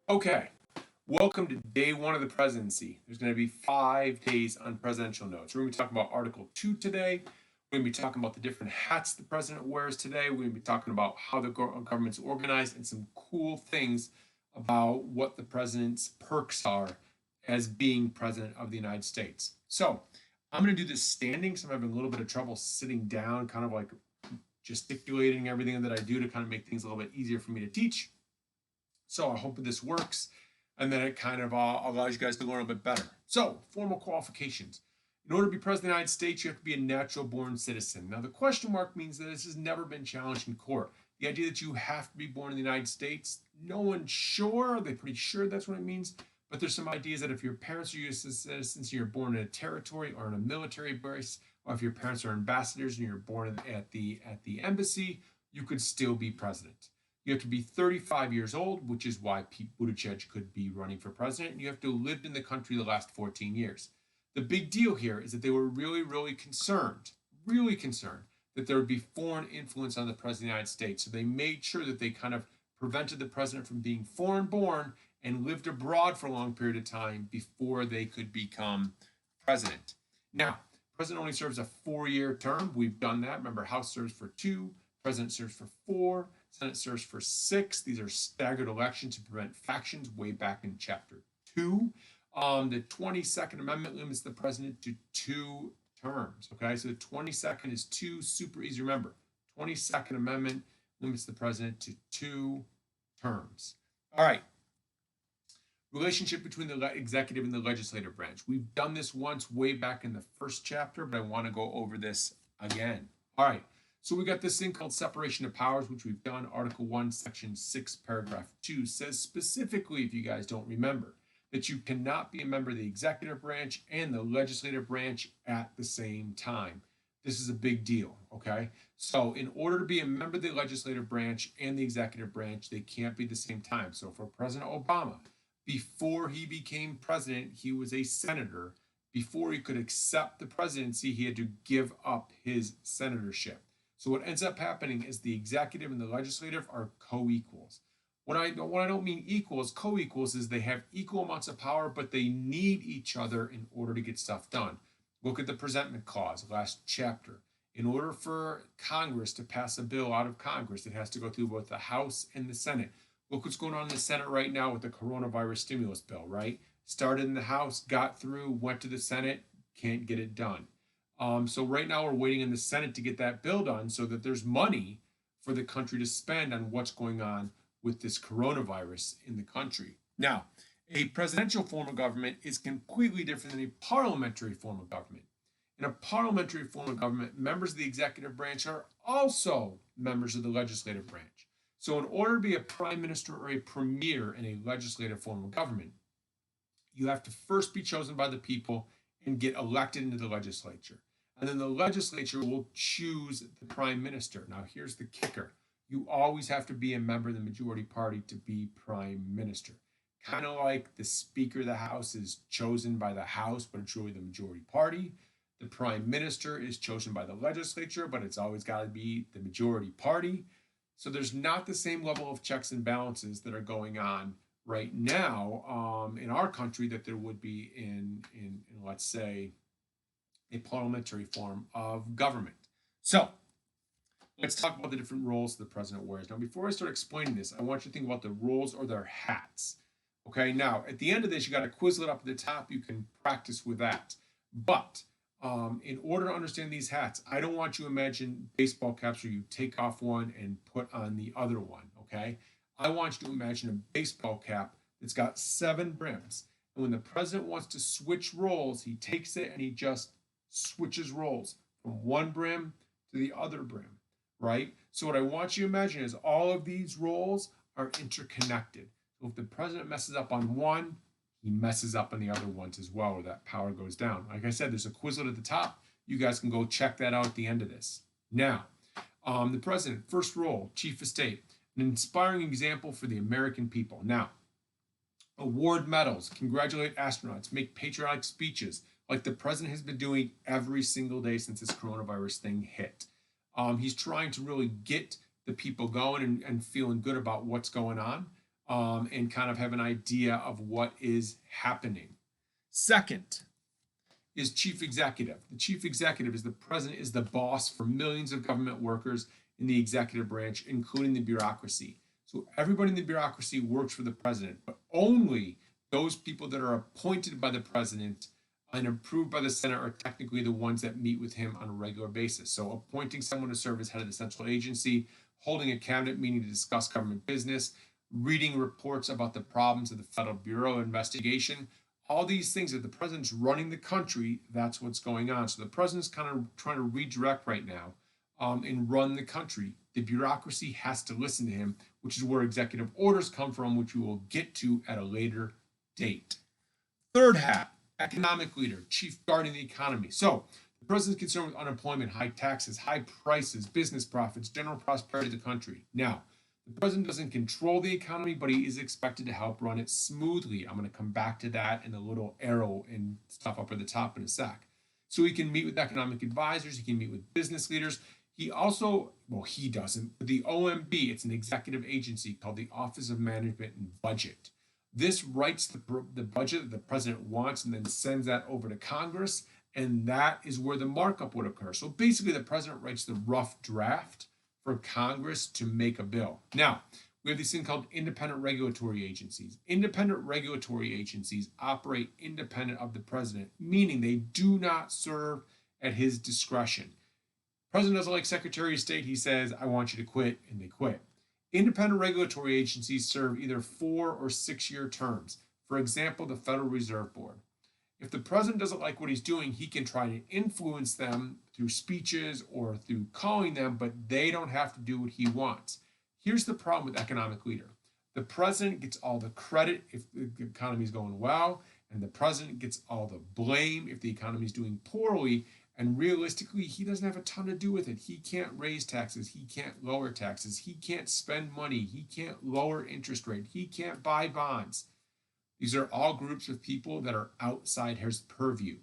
Okay, welcome to day one of the presidency. There's going to be 5 days on presidential notes. We're going to be talking about Article 2 today. We're going to be talking about the different hats the president wears today. We're going to be talking about how the government's organized and some cool things about what the president's perks are as being president of the United States. So I'm going to do this standing, so I'm having a little bit of trouble sitting down, kind of like gesticulating everything that I do to kind of make things a little bit easier for me to teach. So I hope this works, and then it kind of allows you guys to learn a bit better. So, formal qualifications. In order to be president of the United States, you have to be a natural born citizen. Now, the question mark means that this has never been challenged in court. The idea that you have to be born in the United States, no one's sure. They're pretty sure that's what it means. But there's some ideas that if your parents are U.S. citizens, you're born in a territory or in a military base, or if your parents are ambassadors and you're born at the embassy, you could still be president. You have to be 35 years old, which is why Pete Buttigieg could be running for president. And you have to have lived in the country the last 14 years. The big deal here is that they were really concerned that there would be foreign influence on the president of the United States. So they made sure that they kind of prevented the president from being foreign born and lived abroad for a long period of time before they could become president. Now, president only serves a 4-year term. We've done that. Remember, House serves for 2, president serves for 4, Senate serves for 6. These are staggered elections to prevent factions way back in Chapter 2. The 22nd Amendment limits the president to 2 terms. Okay, so the 22nd is 2, super easy to remember. 22nd Amendment limits the president to 2 terms. All right. Relationship between the executive and the legislative branch. We've done this once way back in the first chapter, but I want to go over this again. All right. So we got this thing called separation of powers, which we've done. Article 1, Section 6, Paragraph 2 says specifically, if you guys don't remember, that you cannot be a member of the executive branch and the legislative branch at the same time. This is a big deal, okay? So in order to be a member of the legislative branch and the executive branch, they can't be at the same time. So for President Obama, before he became president, he was a senator. Before he could accept the presidency, he had to give up his senatorship. So what ends up happening is the executive and the legislative are co-equals. What I don't mean equals, co-equals is they have equal amounts of power, but they need each other in order to get stuff done. Look at the presentment clause, last chapter. In order for Congress to pass a bill out of Congress, it has to go through both the House and the Senate. Look what's going on in the Senate right now with the coronavirus stimulus bill, right? Started in the House, got through, went to the Senate, can't get it done. So right now we're waiting in the Senate to get that bill done so that there's money for the country to spend on what's going on with this coronavirus in the country. Now, a presidential form of government is completely different than a parliamentary form of government. In a parliamentary form of government, members of the executive branch are also members of the legislative branch. So in order to be a prime minister or a premier in a legislative form of government, you have to first be chosen by the people and get elected into the legislature. And then the legislature will choose the prime minister. Now, here's the kicker. You always have to be a member of the majority party to be prime minister. Kind of like the Speaker of the House is chosen by the House, but it's really the majority party. The prime minister is chosen by the legislature, but it's always got to be the majority party. So there's not the same level of checks and balances that are going on right now in our country that there would be in let's say, a parliamentary form of government. So let's talk about the different roles the president wears. Now, before I start explaining this, I want you to think about the roles or their hats. Okay, now at the end of this, you got a Quizlet up at the top. You can practice with that. But in order to understand these hats, I don't want you to imagine baseball caps where you take off one and put on the other one. Okay, I want you to imagine a baseball cap that's got 7 brims. And when the president wants to switch roles, he takes it and he just switches roles from one brim to the other brim, right? So what I want you to imagine is all of these roles are interconnected. So if the president messes up on one, he messes up on the other ones as well, or that power goes down. Like I said, there's a Quizlet at the top. You guys can go check that out at the end of this. Now, the president, first role, chief of state, an inspiring example for the American people. Now, award medals, congratulate astronauts, make patriotic speeches, like the president has been doing every single day since this coronavirus thing hit. He's trying to really get the people going and feeling good about what's going on. and kind of have an idea of what is happening. Second is chief executive. The chief executive is the president, is the boss for millions of government workers in the executive branch, including the bureaucracy. So everybody in the bureaucracy works for the president, but only those people that are appointed by the president and approved by the Senate are technically the ones that meet with him on a regular basis. So appointing someone to serve as head of the central agency, holding a cabinet meeting to discuss government business, reading reports about the problems of the Federal Bureau of Investigation, all these things, if the president's running the country, that's what's going on. So the president's kind of trying to redirect right now and run the country. The bureaucracy has to listen to him, which is where executive orders come from, which we will get to at a later date. Third hat, economic leader, chief guardian of the economy. So the president's concerned with unemployment, high taxes, high prices, business profits, general prosperity of the country. Now, the president doesn't control the economy, but he is expected to help run it smoothly. I'm going to come back to that and the little arrow and stuff up at the top in a sec. So he can meet with economic advisors, he can meet with business leaders. He also, well, he doesn't, but the OMB, it's an executive agency called the Office of Management and Budget. This writes the budget that the president wants and then sends that over to Congress, and that is where the markup would occur. So basically, the president writes the rough draft for Congress to make a bill. Now, we have this thing called independent regulatory agencies. Independent regulatory agencies operate independent of the president, meaning they do not serve at his discretion. The president doesn't like Secretary of State. He says, I want you to quit, and they quit. Independent regulatory agencies serve either 4 or 6-year terms. For example, the Federal Reserve Board. If the president doesn't like what he's doing, he can try to influence them through speeches or through calling them, but they don't have to do what he wants. Here's the problem with economic leader. The president gets all the credit if the economy is going well, and the president gets all the blame if the economy is doing poorly. And realistically, he doesn't have a ton to do with it. He can't raise taxes. He can't lower taxes. He can't spend money. He can't lower interest rate. He can't buy bonds. These are all groups of people that are outside his purview.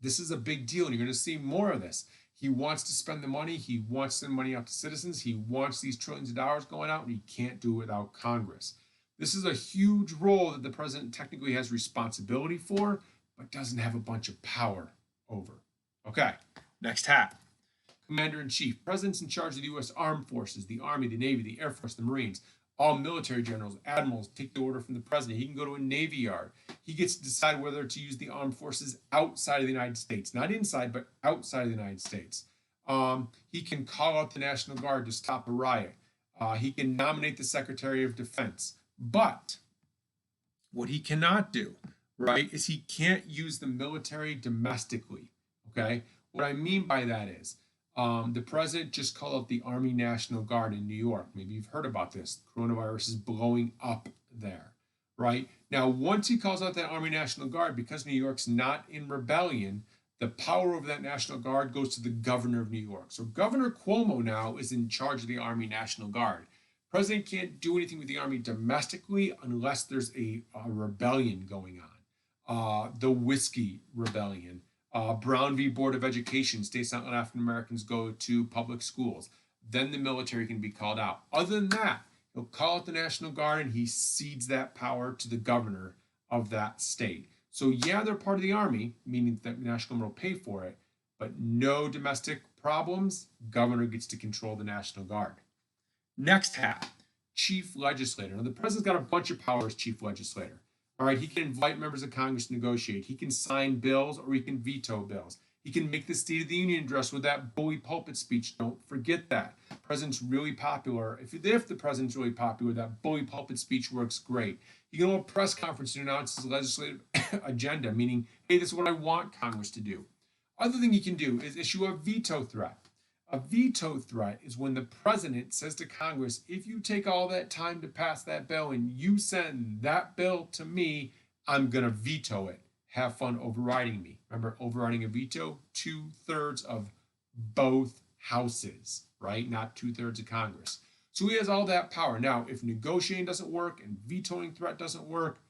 This is a big deal, and you're going to see more of this. He wants to spend the money. He wants to send money out to citizens. He wants these trillions of dollars going out, and he can't do it without Congress. This is a huge role that the president technically has responsibility for, but doesn't have a bunch of power over. Okay, next hat. Commander-in-Chief. President's in charge of the U.S. Armed Forces, the Army, the Navy, the Air Force, the Marines. All military generals, admirals take the order from the president. He can go to a Navy yard. He gets to decide whether to use the armed forces outside of the United States. Not inside, but outside of the United States. He can call out the National Guard to stop a riot. He can nominate the Secretary of Defense. But what he cannot do, right, is he can't use the military domestically. Okay? What I mean by that is, the president just called out the Army National Guard in New York. Maybe you've heard about this. Coronavirus is blowing up there, right? Now, once he calls out that Army National Guard, because New York's not in rebellion, the power of that National Guard goes to the governor of New York. So Governor Cuomo now is in charge of the Army National Guard. President can't do anything with the Army domestically unless there's a rebellion going on. The Whiskey Rebellion. Brown v. Board of Education, states not let African Americans go to public schools. Then the military can be called out. Other than that, he'll call out the National Guard and he cedes that power to the governor of that state. So yeah, they're part of the Army, meaning that the National Guard will pay for it, but no domestic problems, governor gets to control the National Guard. Next hat, chief legislator. Now the president's got a bunch of power as chief legislator. All right, he can invite members of Congress to negotiate. He can sign bills or he can veto bills. He can make the State of the Union address with that bully pulpit speech. Don't forget that. The president's really popular. If the president's really popular, that bully pulpit speech works great. He can hold a press conference to announce his legislative agenda, meaning, hey, this is what I want Congress to do. Other thing he can do is issue a veto threat. A veto threat is when the president says to Congress, if you take all that time to pass that bill and you send that bill to me, I'm going to veto it. Have fun overriding me. Remember, overriding a veto, 2/3 of both houses, right? Not 2/3 of Congress. So he has all that power. Now, if negotiating doesn't work and vetoing threat doesn't work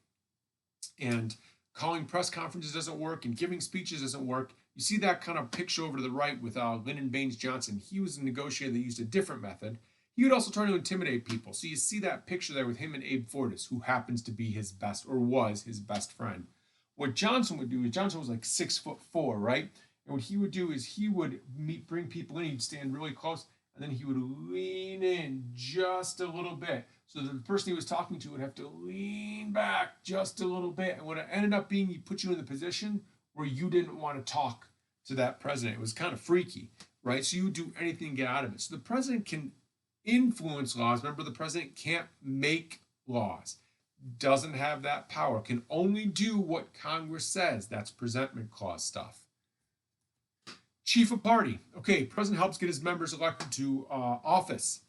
and calling press conferences doesn't work and giving speeches doesn't work, you see that kind of picture over to the right with Lyndon Baines Johnson. He was a negotiator that used a different method. He would also try to intimidate people. So you see that picture there with him and Abe Fortas, who happens to be his best or was his best friend. What Johnson would do is Johnson was like 6'4", right? And what he would do is he would bring people in. He'd stand really close, and then he would lean in just a little bit, so the person he was talking to would have to lean back just a little bit. And what it ended up being, he put you in the position where you didn't want to talk to that president. It was kind of freaky, right? So you would do anything to get out of it. So the president can influence laws. Remember, the president can't make laws, doesn't have that power, can only do what Congress says. That's presentment clause stuff. Chief of party. Okay, president helps get his members elected to office.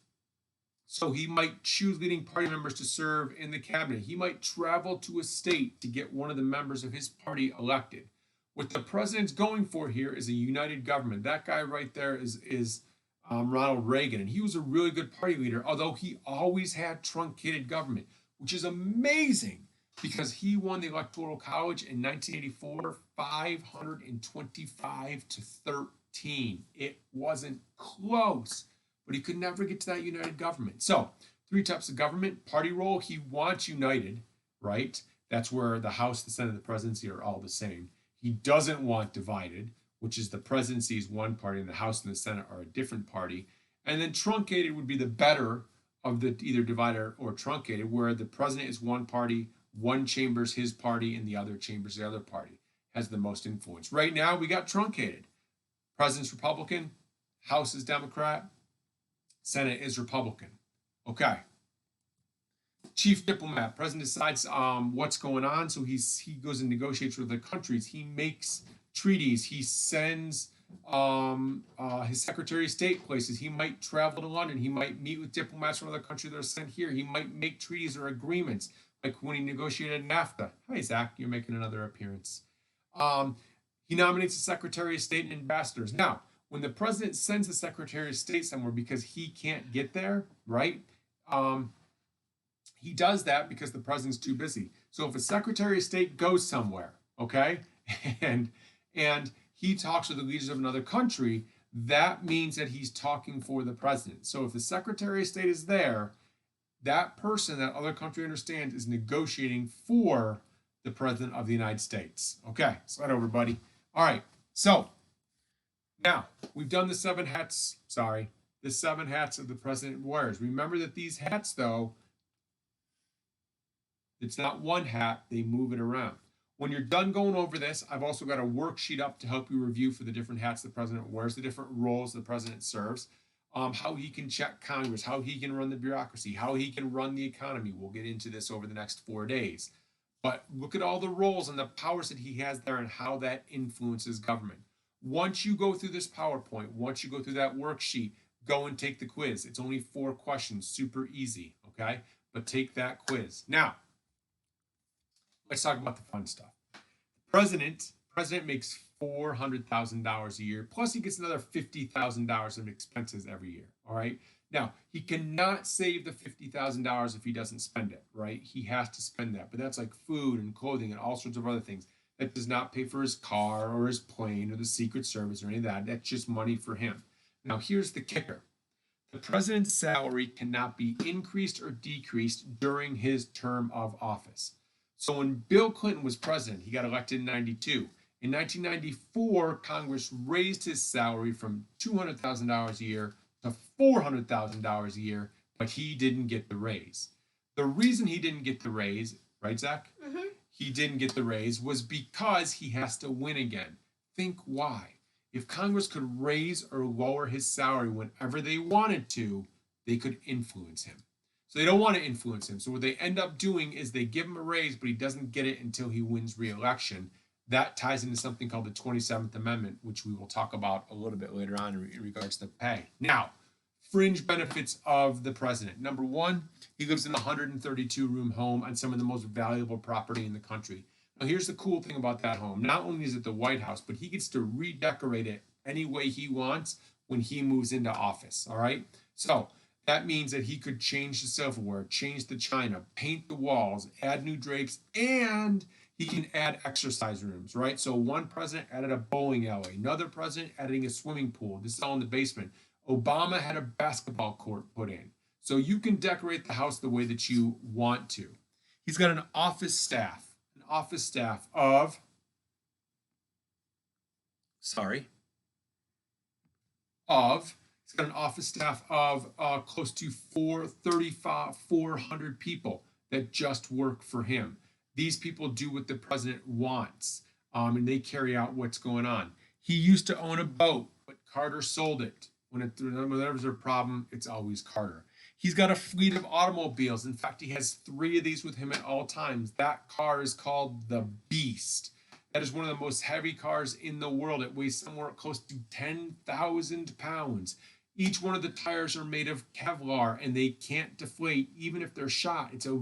So he might choose leading party members to serve in the cabinet. He might travel to a state to get one of the members of his party elected. What the president's going for here is a united government. That guy right there is Ronald Reagan, and he was a really good party leader, although he always had truncated government, which is amazing because he won the Electoral College in 1984, 525 to 13. It wasn't close, but he could never get to that united government. So, three types of government. Party role, he wants united, right? That's where the House, the Senate, the presidency are all the same. He doesn't want divided, which is the presidency is one party and the House and the Senate are a different party. And then truncated would be the better of the either divided or truncated, where the president is one party, one chamber's his party, and the other chamber's the other party, has the most influence. Right now, we got truncated. President's Republican, House is Democrat, Senate is Republican. Okay. Chief diplomat. President decides what's going on, so he goes and negotiates with other countries. He makes treaties. He sends his Secretary of State places. He might travel to London. He might meet with diplomats from other countries that are sent here. He might make treaties or agreements, like when he negotiated NAFTA. Hi, Zach. You're making another appearance. He nominates the Secretary of State and ambassadors. Now, when the president sends the Secretary of State somewhere because he can't get there, right? He does that because the president's too busy. So if a Secretary of State goes somewhere, okay, and he talks with the leaders of another country, that means that he's talking for the president. So if the Secretary of State is there, that person, that other country understands, is negotiating for the President of the United States. Okay, slide over, buddy. All right, so now we've done the 7 hats, the 7 hats of the president wears. Remember that these hats, though, it's not one hat, they move it around. When you're done going over this, I've also got a worksheet up to help you review for the different hats the president wears, the different roles the president serves, how he can check Congress, how he can run the bureaucracy, how he can run the economy. We'll get into this over the next 4 days. But look at all the roles and the powers that he has there and how that influences government. Once you go through this PowerPoint, once you go through that worksheet, go and take the quiz. It's only 4 questions, super easy, okay? But take that quiz. Now, let's talk about the fun stuff. President makes $400,000 a year, plus he gets another $50,000 in expenses every year, all right? Now, he cannot save the $50,000 if he doesn't spend it, right? He has to spend that, but that's like food and clothing and all sorts of other things. That does not pay for his car or his plane or the Secret Service or any of that. That's just money for him. Now, here's the kicker. The president's salary cannot be increased or decreased during his term of office. So when Bill Clinton was president, he got elected in 92. In 1994, Congress raised his salary from $200,000 a year to $400,000 a year, but he didn't get the raise. The reason he didn't get the raise, right, Zach? Mm-hmm. He didn't get the raise was because he has to win again. Think why. If Congress could raise or lower his salary whenever they wanted to, they could influence him. So they don't want to influence him. So what they end up doing is they give him a raise, but he doesn't get it until he wins re-election. That ties into something called the 27th Amendment, which we will talk about a little bit later on in regards to pay. Now, fringe benefits of the president. Number 1, he lives in a 132-room home on some of the most valuable property in the country. Now, here's the cool thing about that home. Not only is it the White House, but he gets to redecorate it any way he wants when he moves into office, all right? So that means that he could change the silverware, change the china, paint the walls, add new drapes, and he can add exercise rooms, right? So one president added a bowling alley, another president adding a swimming pool. This is all in the basement. Obama had a basketball court put in. So you can decorate the house the way that you want to. He's got an office staff of, he's got an office staff of close to 400 people that just work for him. These people do what the president wants, and they carry out what's going on. He used to own a boat, but Carter sold it. Whenever there's a problem, it's always Carter. He's got a fleet of automobiles. In fact, he has 3 of these with him at all times. That car is called the Beast. That is one of the most heavy cars in the world. It weighs somewhere close to 10,000 pounds. Each one of the tires are made of Kevlar and they can't deflate even if they're shot. It's a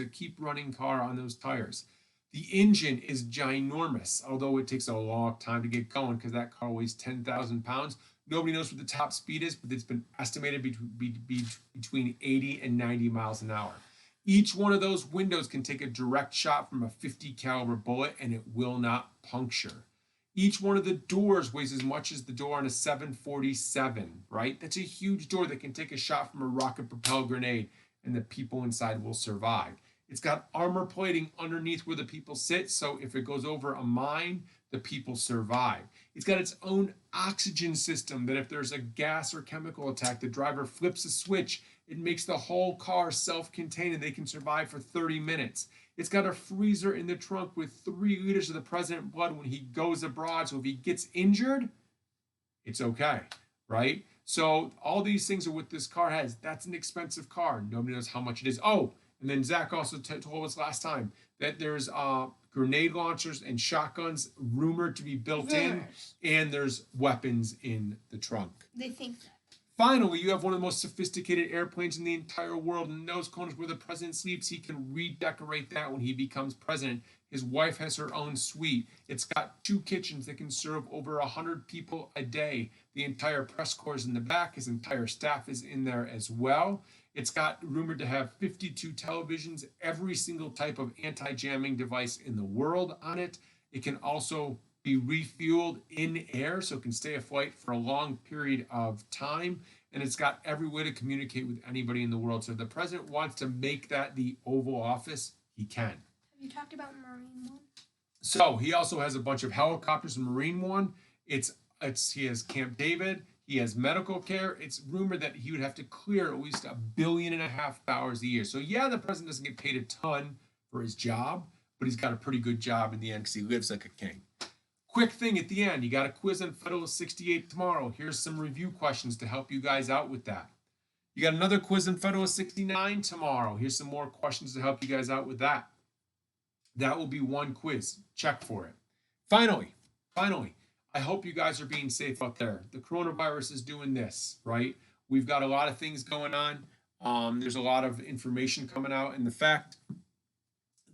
keep running car on those tires. The engine is ginormous, although it takes a long time to get going because that car weighs 10,000 pounds. Nobody knows what the top speed is, but it's been estimated between 80 and 90 miles an hour. Each one of those windows can take a direct shot from a 50 caliber bullet and it will not puncture. Each one of the doors weighs as much as the door on a 747, right? That's a huge door that can take a shot from a rocket propelled grenade and the people inside will survive. It's got armor plating underneath where the people sit, so if it goes over a mine, the people survive. It's got its own oxygen system that if there's a gas or chemical attack, the driver flips a switch, it makes the whole car self-contained and they can survive for 30 minutes. It's got a freezer in the trunk with 3 liters of the president's blood when he goes abroad, so if he gets injured, it's okay, right? So all these things are what this car has. That's an expensive car. Nobody knows how much it is. Oh, and then Zach also told us last time that there's grenade launchers and shotguns rumored to be built in, and there's weapons in the trunk. They think that. Finally, you have one of the most sophisticated airplanes in the entire world, and nose cones where the president sleeps. He can redecorate that when he becomes president. His wife has her own suite. It's got 2 kitchens that can serve over 100 people a day. The entire press corps is in the back. His entire staff is in there as well. It's got rumored to have 52 televisions, every single type of anti-jamming device in the world on it. It can also be refueled in air, so it can stay afloat for a long period of time. And it's got every way to communicate with anybody in the world. So if the president wants to make that the Oval Office, he can. Have you talked about Marine One? So he also has a bunch of helicopters in Marine One. He has Camp David. He has medical care. It's rumored that he would have to clear at least $1.5 billion a year. So yeah, the president doesn't get paid a ton for his job, but he's got a pretty good job in the end because he lives like a king. Quick thing at the end, you got a quiz on Federalist 68 tomorrow. Here's some review questions to help you guys out with that. You got another quiz on Federalist 69 tomorrow. Here's some more questions to help you guys out with that. That will be one quiz. Check for it. Finally, I hope you guys are being safe out there. The coronavirus is doing this, right? We've got a lot of things going on. There's a lot of information coming out, and the fact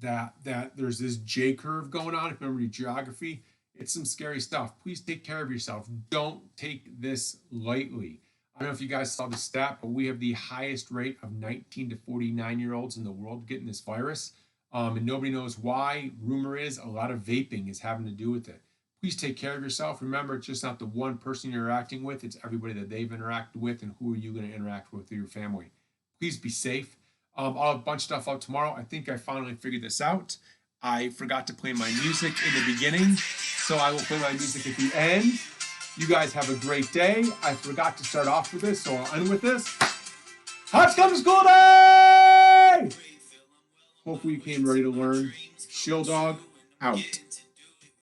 that there's this J curve going on, if you remember your geography, it's some scary stuff. Please take care of yourself. Don't take this lightly. I don't know if you guys saw the stat, but we have the highest rate of 19 to 49-year-olds in the world getting this virus. And nobody knows why. Rumor is a lot of vaping is having to do with it. Please take care of yourself. Remember, it's just not the one person you're interacting with. It's everybody that they've interacted with, and who are you going to interact with your family. Please be safe. I'll have a bunch of stuff out tomorrow. I think I finally figured this out. I forgot to play my music in the beginning, so I will play my music at the end. You guys have a great day. I forgot to start off with this, so I'll end with this. Hotchkiss School Day! Hopefully you came ready to learn. Shill Dog, out.